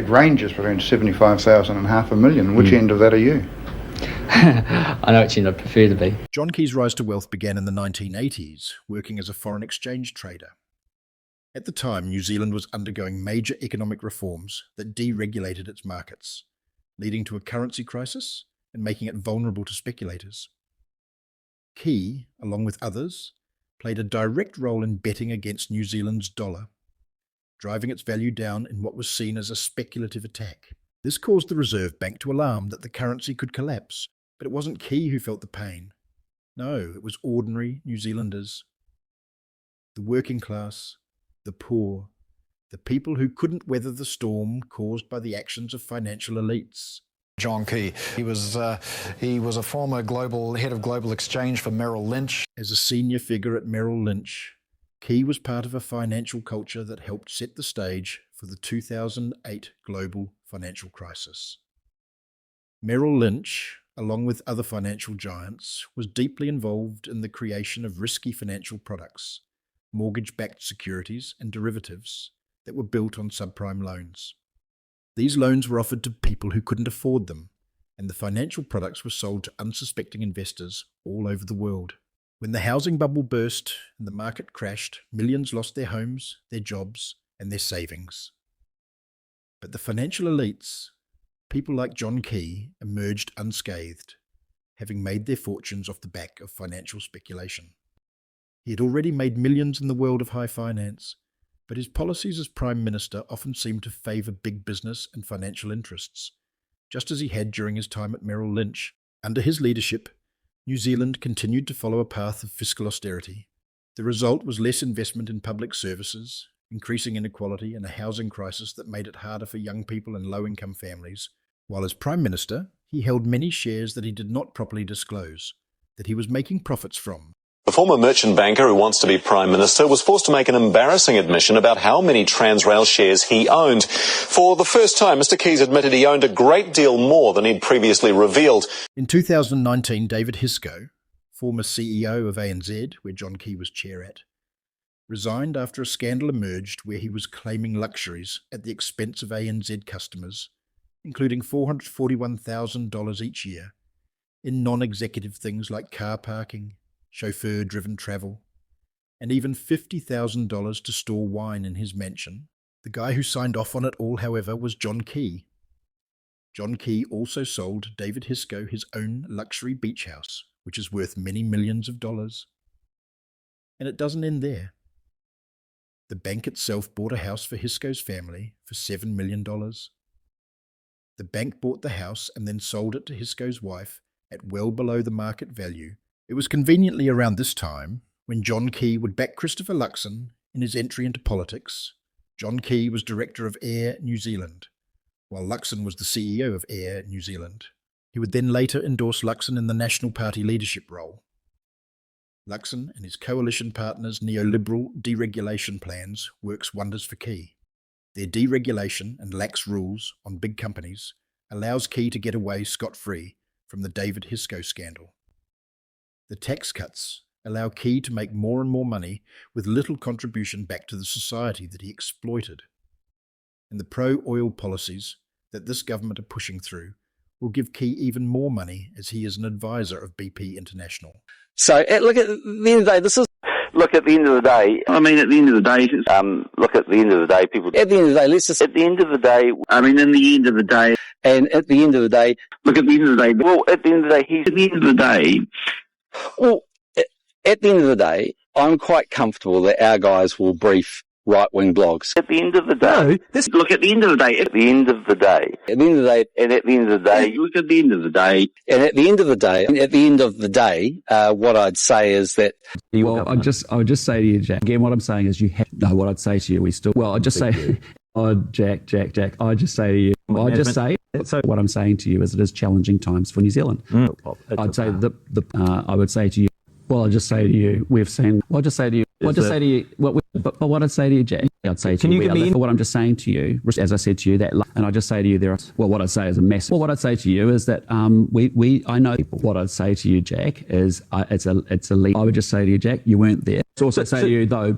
It ranges between 75,000 and $500,000. Which end of that are you? I know which end I'd prefer to be. John Key's rise to wealth began in the 1980s, working as a foreign exchange trader. At the time, New Zealand was undergoing major economic reforms that deregulated its markets, leading to a currency crisis and making it vulnerable to speculators. Key, along with others, played a direct role in betting against New Zealand's dollar, driving its value down in what was seen as a speculative attack. This caused the Reserve Bank to alarm that the currency could collapse, but it wasn't Key who felt the pain. No, it was ordinary New Zealanders. The working class, the poor, the people who couldn't weather the storm caused by the actions of financial elites. John Key. He was a former head of global exchange for Merrill Lynch. As a senior figure at Merrill Lynch, Key was part of a financial culture that helped set the stage for the 2008 global financial crisis. Merrill Lynch, along with other financial giants, was deeply involved in the creation of risky financial products, mortgage-backed securities and derivatives that were built on subprime loans. These loans were offered to people who couldn't afford them, and the financial products were sold to unsuspecting investors all over the world. When the housing bubble burst and the market crashed, millions lost their homes, their jobs, and their savings. But the financial elites, people like John Key, emerged unscathed, having made their fortunes off the back of financial speculation. He had already made millions in the world of high finance, but his policies as Prime Minister often seemed to favour big business and financial interests, just as he had during his time at Merrill Lynch. Under his leadership, New Zealand continued to follow a path of fiscal austerity. The result was less investment in public services, increasing inequality, and a housing crisis that made it harder for young people and low-income families. While as Prime Minister, he held many shares that he did not properly disclose, that he was making profits from. The former merchant banker who wants to be Prime Minister was forced to make an embarrassing admission about how many Transrail shares he owned. For the first time, Mr Keys admitted he owned a great deal more than he'd previously revealed. In 2019, David Hisco, former CEO of ANZ, where John Key was chair at, resigned after a scandal emerged where he was claiming luxuries at the expense of ANZ customers, including $441,000 each year in non-executive things like car parking, chauffeur-driven travel, and even $50,000 to store wine in his mansion. The guy who signed off on it all, however, was John Key. John Key also sold David Hisco his own luxury beach house, which is worth many millions of dollars. And it doesn't end there. The bank itself bought a house for Hisco's family for $7 million. The bank bought the house and then sold it to Hisco's wife at well below the market value. It was conveniently around this time when John Key would back Christopher Luxon in his entry into politics. John Key was director of Air New Zealand, while Luxon was the CEO of Air New Zealand. He would then later endorse Luxon in the National Party leadership role. Luxon and his coalition partners' neoliberal deregulation plans works wonders for Key. Their deregulation and lax rules on big companies allows Key to get away scot-free from the David Hisco scandal. The tax cuts allow Key to make more and more money with little contribution back to the society that he exploited. And the pro-oil policies that this government are pushing through will give Key even more money as he is an advisor of BP International. So, look, at the end of the day, this is... Look, at the end of the day... I mean, at the end of the day... look, at the end of the day, people... At the end of the day, let's just... At the end of the day... I mean, in the end of the day... And at the end of the day... Look, at the end of the day... Well, at the end of the day, At the end of the day... Well, at the end of the day, I'm quite comfortable that our guys will brief right-wing blogs. At the end of the day... No, look, at the end of the day... At the end of the day... At the end of the day... And at the end of the day... Look, at the end of the day... And at the end of the day... At the end of the day, what I'd say is that... Well, I would just say to you, Jack, again, what I'm saying is you have... No, what I'd say to you, I'd just say... Oh, Jack, I'd just say to you... So what I'm saying to you is it is challenging times for New Zealand. I'd say I would say to you... Well, I'll just say to you, we've seen... Well, I'll just say to you... What I'd say to you, Jack, I'd say to you, what I'm just saying to you, as I said to you, and I just say to you, what I'd say is a mess. Well, what I'd say to you is that I know people. What I'd say to you, Jack, is it's a leap. I would just say to you, Jack, you weren't there. I'd also say to you, though,